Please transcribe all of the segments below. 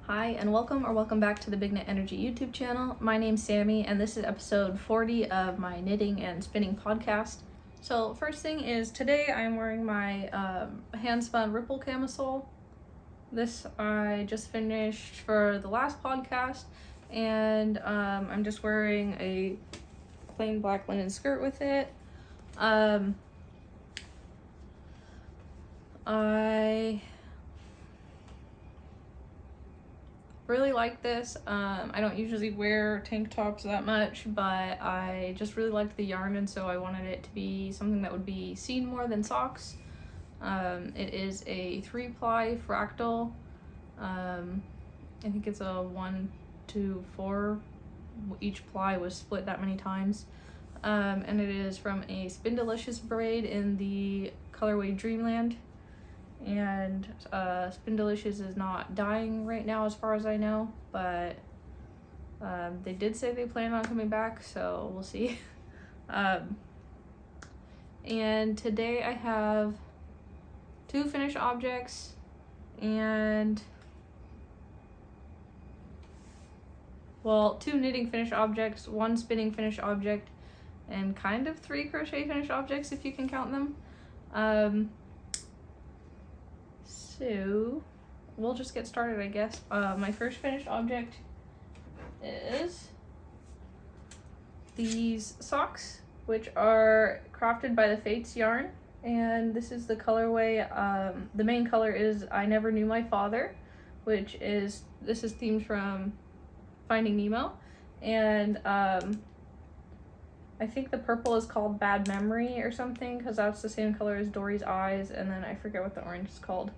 Hi and welcome back to the Big Knit Energy YouTube channel. My name's Sammy and this is episode 40 of my knitting and spinning podcast. So first thing is today I'm wearing my hand spun ripple camisole. This I just finished for the last podcast, and I'm just wearing a plain black linen skirt with it. I really like this. I don't usually wear tank tops that much, but I just really liked the yarn, and so I wanted it to be something that would be seen more than socks. It is a 3-ply fractal. I think it's a 1 to 4. Each ply was split that many times. And it is from a Spindelicious braid in the colorway Dreamland. And Spindelicious is not dying right now as far as I know, but they did say they plan on coming back, so we'll see. And today I have 2 finished objects and 2 knitting finished objects, 1 spinning finished object, and kind of 3 crochet finished objects if you can count them. So we'll just get started, I guess. My first finished object is these socks, which are crafted by the Fates yarn, and this is the colorway. The main color is I Never Knew My Father, this is themed from Finding Nemo, and I think the purple is called Bad Memory or something, because that's the same color as Dory's eyes, and then I forget what the orange is called.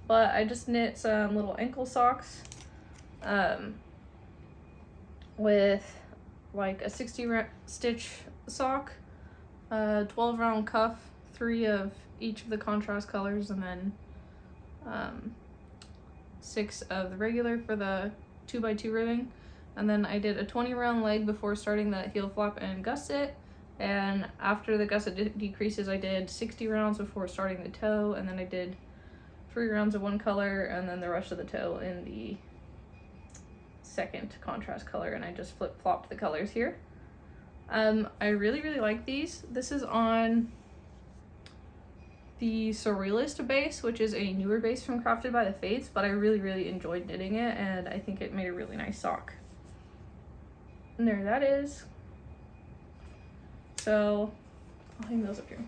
But I just knit some little ankle socks with like a 60 stitch sock, 12 round cuff, 3 of each of the contrast colors, and then 6 of the regular for the 2x2 ribbing. And then I did a 20 round leg before starting the heel flap and gusset, and after the gusset decreases I did 60 rounds before starting the toe, and then I did 3 rounds of one color and then the rest of the toe in the second contrast color, and I just flip-flopped the colors here. I really like these. This is on the Surrealist base, which is a newer base from Crafted by the Fates, but I really enjoyed knitting it, and I think it made a really nice sock. And there that is. So I'll hang those up here.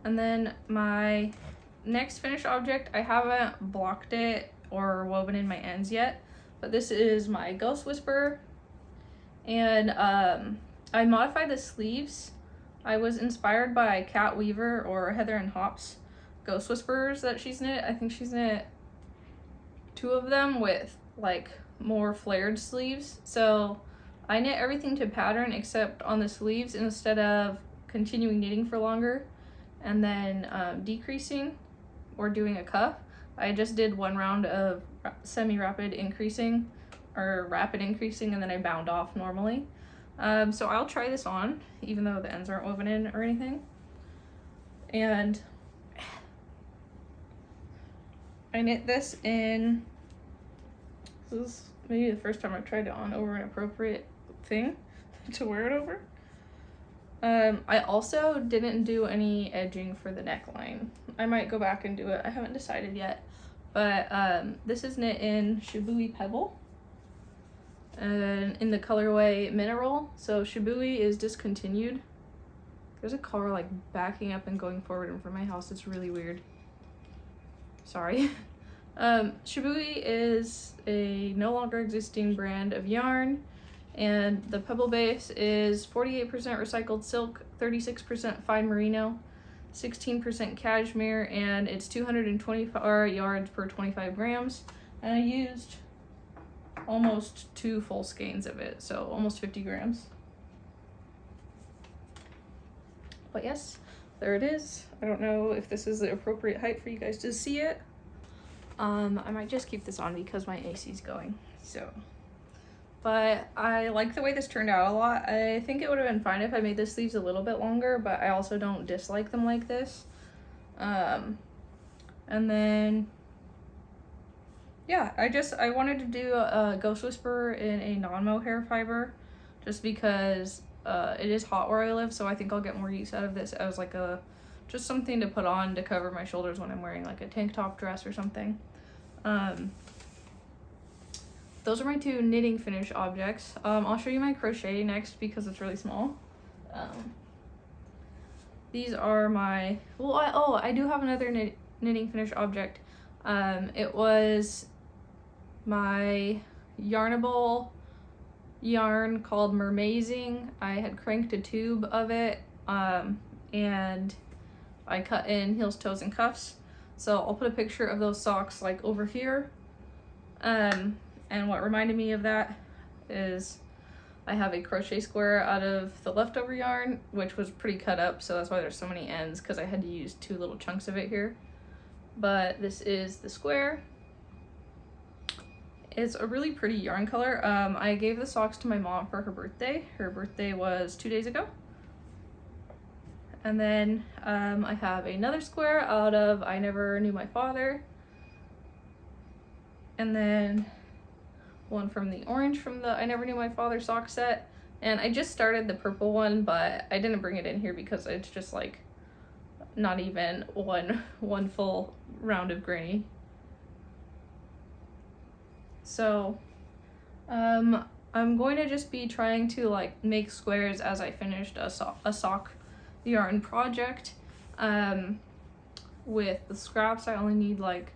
And then my next finished object, I haven't blocked it or woven in my ends yet, but this is my Ghost Whisperer, and I modified the sleeves. I was inspired by Kat Weaver or Heather and Hop's Ghost Whisperers that she's knit. I think she's knit 2 of them with like more flared sleeves. So I knit everything to pattern except on the sleeves, instead of continuing knitting for longer and then decreasing or doing a cuff. I just did 1 round of semi-rapid increasing or rapid increasing, and then I bound off normally. So I'll try this on, even though the ends aren't woven in or anything. And I knit this in, this is maybe the first time I've tried it on over an appropriate thing to wear it over. I also didn't do any edging for the neckline. I might go back and do it. I haven't decided yet. But this is knit in Shibui Pebble, and in the colorway Mineral. So Shibui is discontinued. There's a car like backing up and going forward in front of my house. It's really weird. Sorry. Shibui is a no longer existing brand of yarn, and the pebble base is 48% recycled silk, 36% fine merino, 16% cashmere, and it's 224 yards per 25 grams. And I used almost 2 full skeins of it, so almost 50 grams. But yes, there it is. I don't know if this is the appropriate height for you guys to see it, I might just keep this on because my AC's going, so. But I like the way this turned out a lot. I think it would have been fine if I made the sleeves a little bit longer, but I also don't dislike them like this. And then, yeah, I wanted to do a Ghost Whisperer in a non-mohair fiber, just because it is hot where I live, so I think I'll get more use out of this as like just something to put on to cover my shoulders when I'm wearing like a tank top dress or something. Those are my two knitting finish objects. I'll show you my crochet next because it's really small. These are my, well, I do have another knitting finish object. It was my Yarnable yarn called Mermazing. I had cranked a tube of it, and I cut in heels, toes, and cuffs. So I'll put a picture of those socks like over here. And what reminded me of that is I have a crochet square out of the leftover yarn, which was pretty cut up, so that's why there's so many ends, because I had to use 2 little chunks of it here. But this is the square. It's a really pretty yarn color. I gave the socks to my mom for her birthday. Her birthday was 2 days ago. And then I have another square out of I Never Knew My Father. And then one from the orange from the I Never Knew My Father sock set. And I just started the purple one, but I didn't bring it in here because it's just like not even one full round of granny. So I'm going to just be trying to like make squares as I finished a sock yarn project. With the scraps, I only need like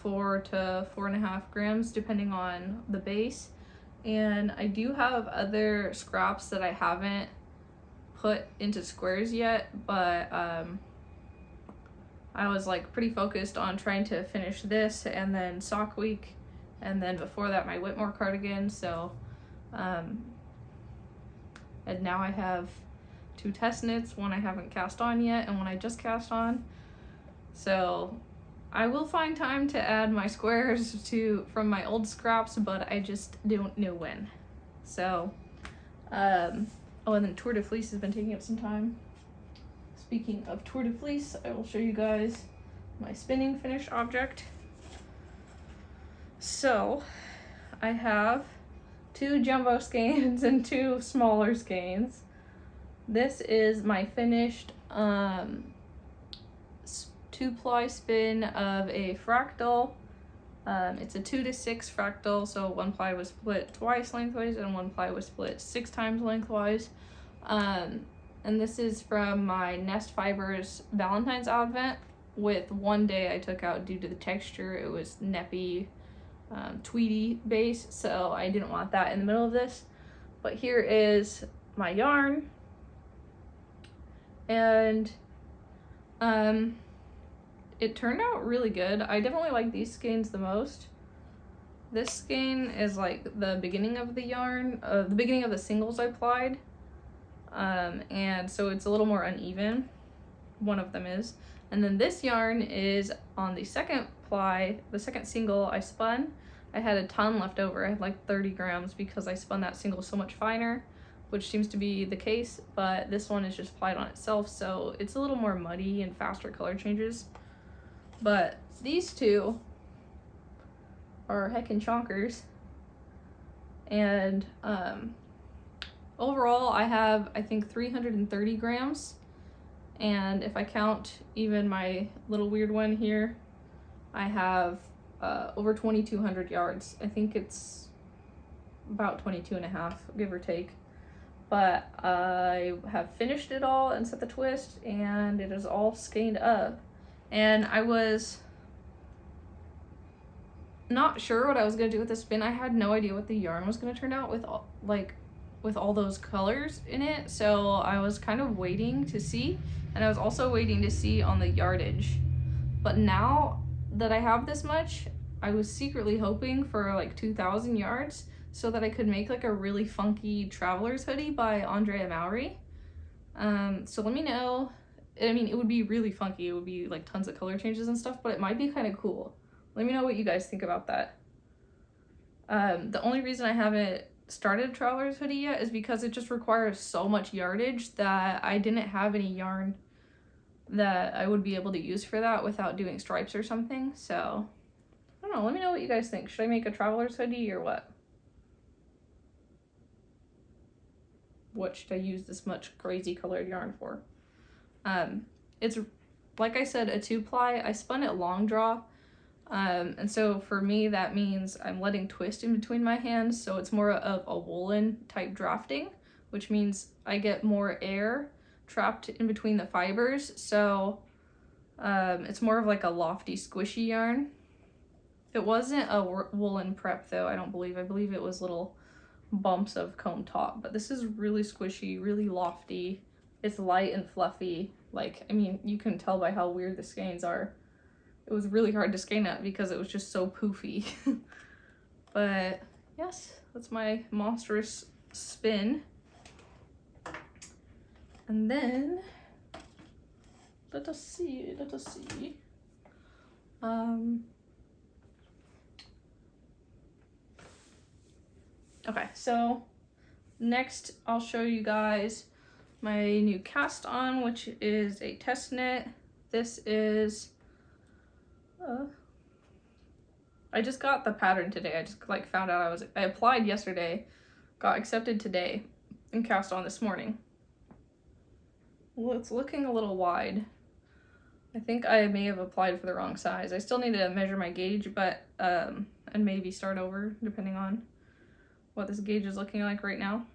4 to 4.5 grams depending on the base, and I do have other scraps that I haven't put into squares yet, but I was like pretty focused on trying to finish this and then sock week, and then before that my Whitmore cardigan. So and now I have 2 test knits, one I haven't cast on yet and one I just cast on. So I will find time to add my squares from my old scraps, but I just don't know when. So, oh, and then Tour de Fleece has been taking up some time. Speaking of Tour de Fleece, I will show you guys my spinning finish object. So, I have 2 jumbo skeins and 2 smaller skeins. This is my finished 2-ply spin of a fractal. It's a 2 to 6 fractal, so 1 ply was split twice lengthwise and 1 ply was split 6 times lengthwise. And this is from my Nest Fibers Valentine's Advent, with 1 day I took out due to the texture. It was neppy, tweedy base, so I didn't want that in the middle of this. But here is my yarn, and it turned out really good. I definitely like these skeins the most. This skein is like the beginning of the yarn, the beginning of the singles I plied, and so it's a little more uneven. One of them is. And then this yarn is on the second ply, the second single I spun. I had a ton left over. I had like 30 grams because I spun that single so much finer, which seems to be the case, but this one is just plied on itself, so it's a little more muddy and faster color changes. But these two are heckin' chonkers. And overall I have, I think, 330 grams. And if I count even my little weird one here, I have over 2,200 yards. I think it's about 22.5, give or take. But I have finished it all and set the twist, and it is all skeined up. And I was not sure what I was gonna do with the spin. I had no idea what the yarn was gonna turn out with all those colors in it. So I was kind of waiting to see, and I was also waiting to see on the yardage. But now that I have this much, I was secretly hoping for like 2,000 yards so that I could make like a really funky traveler's hoodie by Andrea Mowry. So let me know. I mean, it would be really funky. It would be like tons of color changes and stuff, but it might be kind of cool. Let me know what you guys think about that. The only reason I haven't started a traveler's hoodie yet is because it just requires so much yardage that I didn't have any yarn that I would be able to use for that without doing stripes or something. So I don't know, let me know what you guys think. Should I make a traveler's hoodie or what? What should I use this much crazy colored yarn for? It's, like I said, a 2-ply. I spun it long draw. And so for me, that means I'm letting twist in between my hands. So it's more of a woolen type drafting, which means I get more air trapped in between the fibers. So it's more of like a lofty, squishy yarn. It wasn't a woolen prep though, I don't believe. I believe it was little bumps of comb top, but this is really squishy, really lofty. It's light and fluffy. Like, I mean, you can tell by how weird the skeins are. It was really hard to skein up because it was just so poofy. But yes, that's my monstrous spin. And then let us see. Okay, so next I'll show you guys my new cast on, which is a test knit. This is I just got the pattern today. I just like found out I applied yesterday, got accepted today, and cast on this morning. Well, it's looking a little wide. I think I may have applied for the wrong size. I still need to measure my gauge, but and maybe start over depending on what this gauge is looking like right now.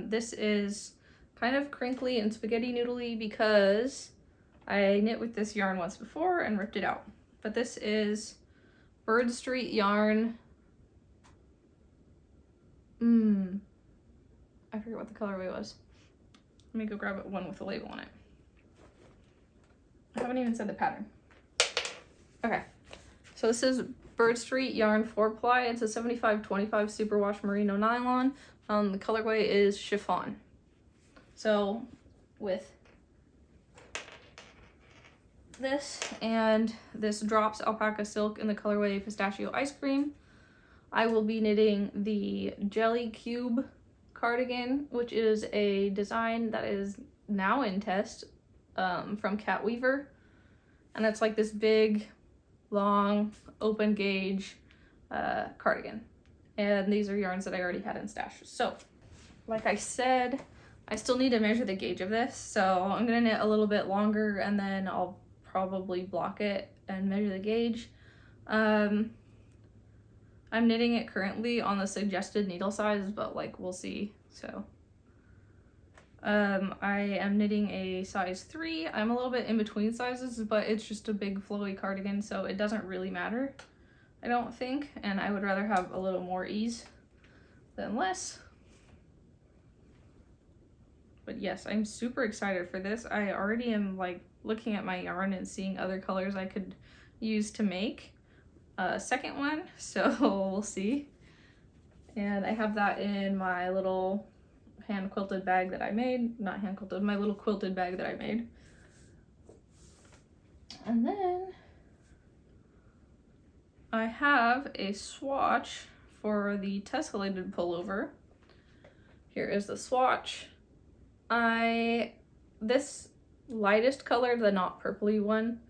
This is kind of crinkly and spaghetti noodly because I knit with this yarn once before and ripped it out. But this is Bird Street yarn. I forget what the colorway was. Let me go grab one with a label on it. I haven't even said the pattern. Okay, so this is Bird Street yarn 4-ply. It's a 75/25 superwash merino nylon. The colorway is chiffon. So with this and this drops alpaca silk in the colorway pistachio ice cream, I will be knitting the Jelly Cube cardigan, which is a design that is now in test from Cat Weaver, and it's like this big long open gauge cardigan, and these are yarns that I already had in stash. So like I said, I still need to measure the gauge of this, so I'm gonna knit a little bit longer and then I'll probably block it and measure the gauge. I'm knitting it currently on the suggested needle size, but like we'll see. So I am knitting a size 3. I'm a little bit in between sizes, but it's just a big flowy cardigan, so it doesn't really matter, I don't think, and I would rather have a little more ease than less. But yes, I'm super excited for this. I already am like looking at my yarn and seeing other colors I could use to make a second one, so we'll see. And I have that in my little hand quilted bag that I made. Not hand quilted, my little quilted bag that I made. And then I have a swatch for the Tessellated pullover. Here is the swatch. This lightest color, the not purpley one,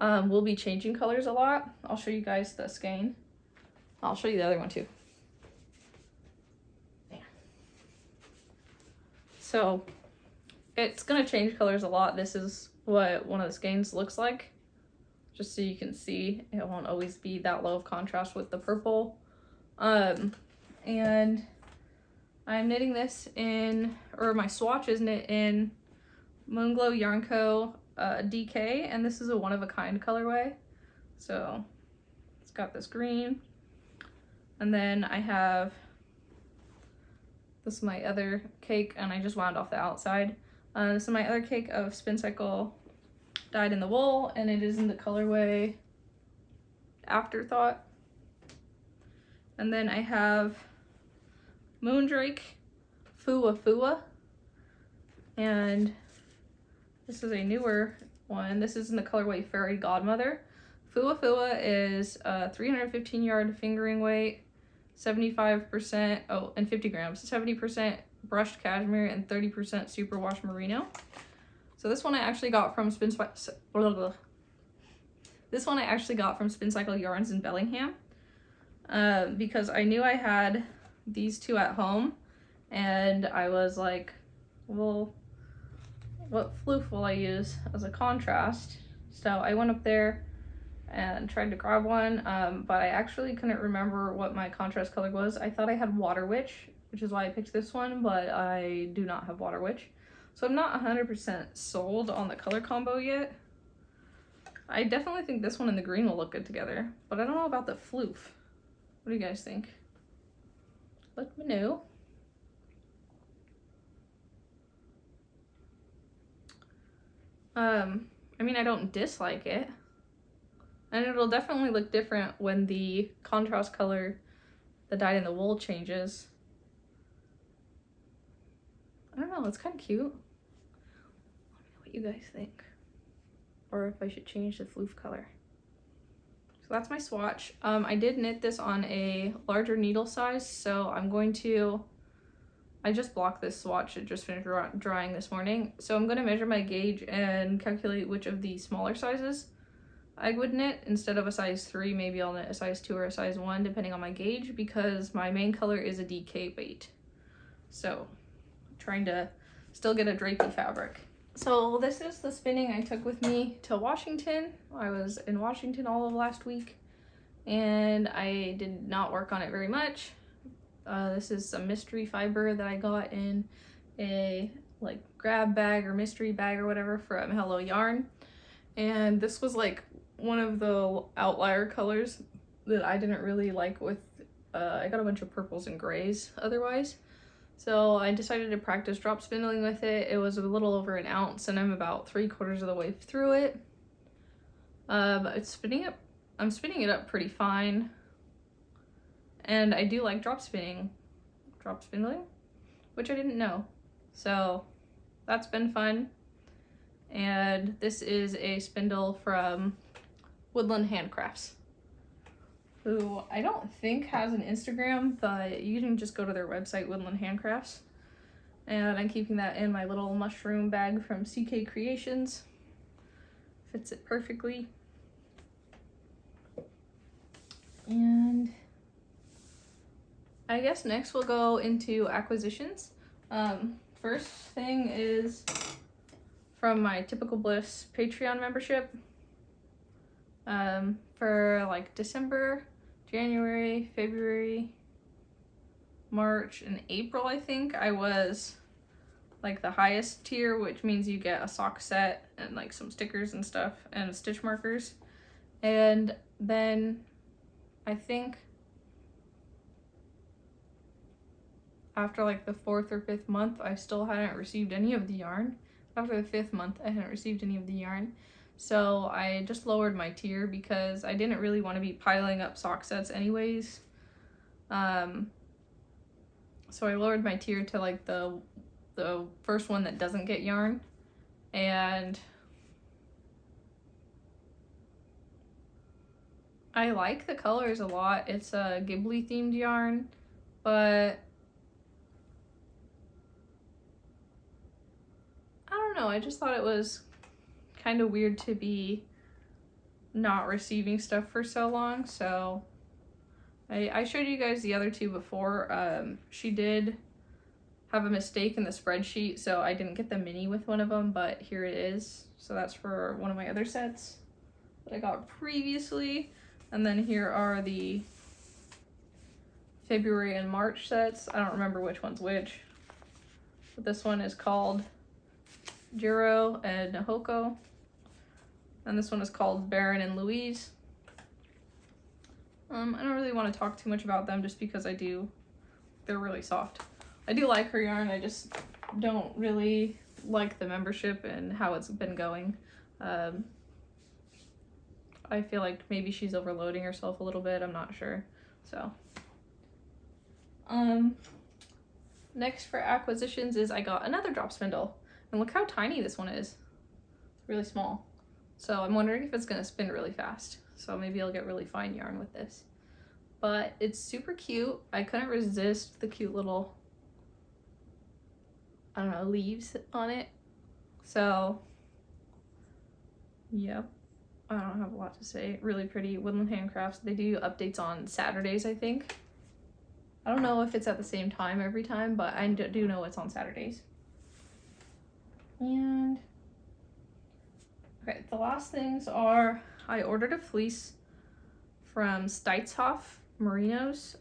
will be changing colors a lot. I'll show you guys the skein. I'll show you the other one too. Yeah. So it's gonna change colors a lot. This is what one of the skeins looks like, just so you can see. It won't always be that low of contrast with the purple. And I'm knitting this in, or my swatch is knit in Moonglow Yarn Co. DK, and this is a one-of-a-kind colorway. So it's got this green, and then I have this is my other cake, and I just wound off the outside. This is my other cake of Spin Cycle dyed in the wool, and it is in the colorway Afterthought. And then I have Moondrake Fua Fua, and this is a newer one. This is in the colorway Fairy Godmother. Fua Fua is 315 yard fingering weight, 75%, and 50 grams, 70% brushed cashmere and 30% superwash merino. So this one I actually got from Spin Cycle Yarns in Bellingham, because I knew I had these two at home, and I was like, well, what floof will I use as a contrast? So I went up there and tried to grab one, but I actually couldn't remember what my contrast color was. I thought I had Water Witch, which is why I picked this one, but I do not have Water Witch. So I'm not 100% sold on the color combo yet. I definitely think this one and the green will look good together, but I don't know about the floof. What do you guys think? Let me know. I mean, I don't dislike it. And it'll definitely look different when the contrast color, the dyed in the wool, changes. I don't know, it's kind of cute. Let me know what you guys think. Or if I should change the floof color. So that's my swatch. I did knit this on a larger needle size, so I just blocked this swatch. It just finished drying this morning. So I'm going to measure my gauge and calculate which of the smaller sizes I would knit. Instead of a size 3, maybe I'll knit a size 2 or a size 1 depending on my gauge, because my main color is a DK weight. So I'm trying to still get a drapey fabric. So this is the spinning I took with me to Washington. I was in Washington all of last week, and I did not work on it very much. This is some mystery fiber that I got in a like grab bag or mystery bag or whatever from Hello Yarn. And this was like one of the outlier colors that I didn't really like with, I got a bunch of purples and grays otherwise. So I decided to practice drop spindling with it. It was a little over an ounce, and I'm about 3/4 of the way through it. I'm spinning it up pretty fine. And I do like drop spindling, which I didn't know. So that's been fun. And this is a spindle from Woodland Crafts, who I don't think has an Instagram, but you can just go to their website, Woodland Crafts. And I'm keeping that in my little mushroom bag from CK Creations. Fits it perfectly. And I guess next we'll go into acquisitions. First thing is from my Typical Bliss Patreon membership. For like December, January, February, March, and April, I think I was like the highest tier, which means you get a sock set and like some stickers and stuff and stitch markers. And then I think after like the 4th or 5th month, I still hadn't received any of the yarn. After the 5th month, I hadn't received any of the yarn. So I just lowered my tier because I didn't really want to be piling up sock sets anyways. So I lowered my tier to like the first one that doesn't get yarn. And I like the colors a lot. It's a Ghibli themed yarn, but I don't know, I just thought it was kind of weird to be not receiving stuff for so long. So I showed you guys the other two before. She did have a mistake in the spreadsheet, so I didn't get the mini with one of them, but here it is. So that's for one of my other sets that I got previously. And then here are the February and March sets. I don't remember which one's which, but this one is called Jiro and Nahoko, and this one is called Baron and Louise. I don't really want to talk too much about them just because they're really soft. I do like her yarn, I just don't really like the membership and how it's been going. I feel like maybe she's overloading herself a little bit, I'm not sure. So next for acquisitions is I got another drop spindle, and look how tiny this one is. It's really small. So I'm wondering if it's gonna spin really fast. so maybe I'll get really fine yarn with this. But it's super cute. I couldn't resist the cute little, I don't know, leaves on it. So, yep. I don't have a lot to say. Really pretty. Woodland Crafts. They do updates on Saturdays, I think. I don't know if it's at the same time every time, but I do know it's on Saturdays. And, okay, the last things are, I ordered a fleece from Steitzhoff Merinos.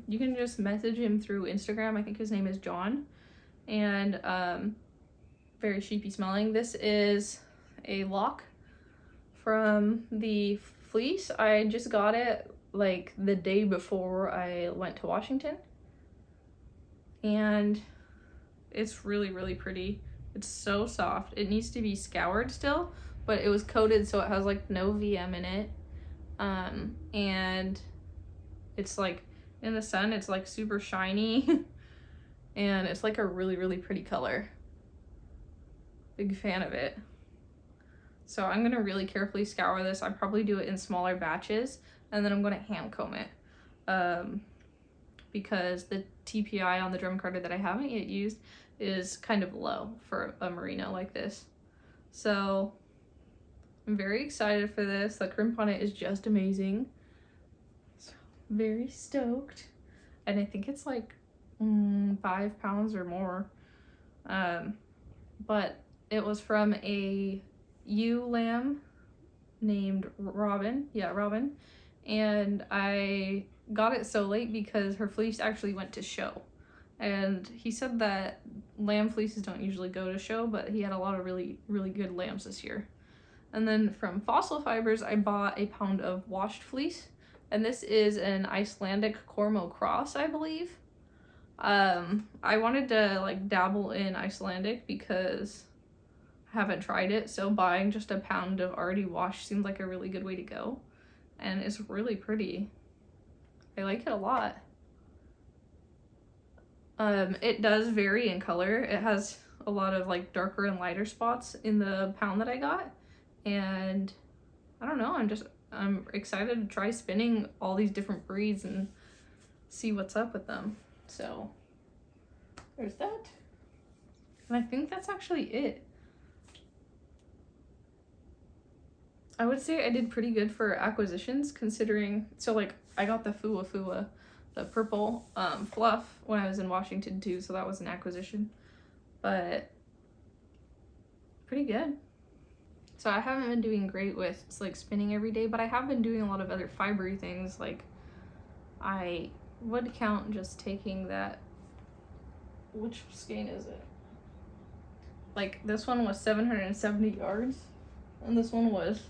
You can just message him through Instagram. I think his name is John. And very sheepy smelling. This is a lock from the fleece. I just got it like the day before I went to Washington. And it's really, really pretty. It's so soft. It needs to be scoured still, but it was coated so it has like no VM in it. And it's like in the sun, it's like super shiny and it's like a really, really pretty color. Big fan of it. So I'm gonna really carefully scour this. I probably do it in smaller batches and then I'm gonna hand comb it. Because the TPI on the drum carder that I haven't yet used is kind of low for a merino like this. So I'm very excited for this. The crimp on it is just amazing. So very stoked. And I think it's like 5 pounds or more. But it was from a ewe lamb named Robin. Yeah, Robin. And I got it so late because her fleece actually went to show. And he said that lamb fleeces don't usually go to show, but he had a lot of really, really good lambs this year. And then from Fossil Fibers, I bought a pound of washed fleece. And this is an Icelandic Cormo Cross, I believe. I wanted to like dabble in Icelandic because I haven't tried it. So buying just a pound of already washed seemed like a really good way to go. And it's really pretty. I like it a lot. It does vary in color. It has a lot of like darker and lighter spots in the pound that I got. And I don't know, I'm excited to try spinning all these different breeds and see what's up with them. So there's that. And I think that's actually it. I would say I did pretty good for acquisitions considering, so like I got the Fua, the purple fluff when I was in Washington too, so that was an acquisition, but pretty good. So I haven't been doing great with like spinning every day, but I have been doing a lot of other fibery things. Like I would count just taking that, which skein is it? Like this one was 770 yards and this one was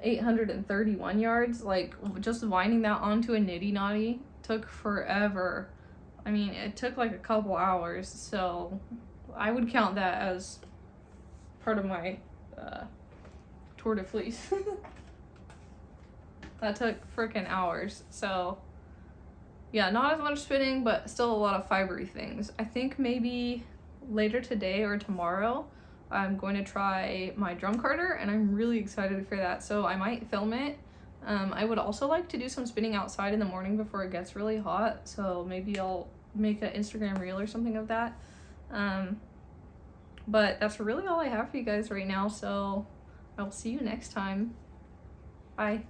831 yards. Like just winding that onto a nitty knotty took forever. I mean, it took like a couple hours, so I would count that as part of my tour de fleece. That took freaking hours. So yeah, not as much spinning, but still a lot of fibery things. I think maybe later today or tomorrow I'm going to try my drum carder, and I'm really excited for that, so I might film it. I would also like to do some spinning outside in the morning before it gets really hot, so maybe I'll make an Instagram reel or something of that. But that's really all I have for you guys right now, so I'll see you next time. Bye.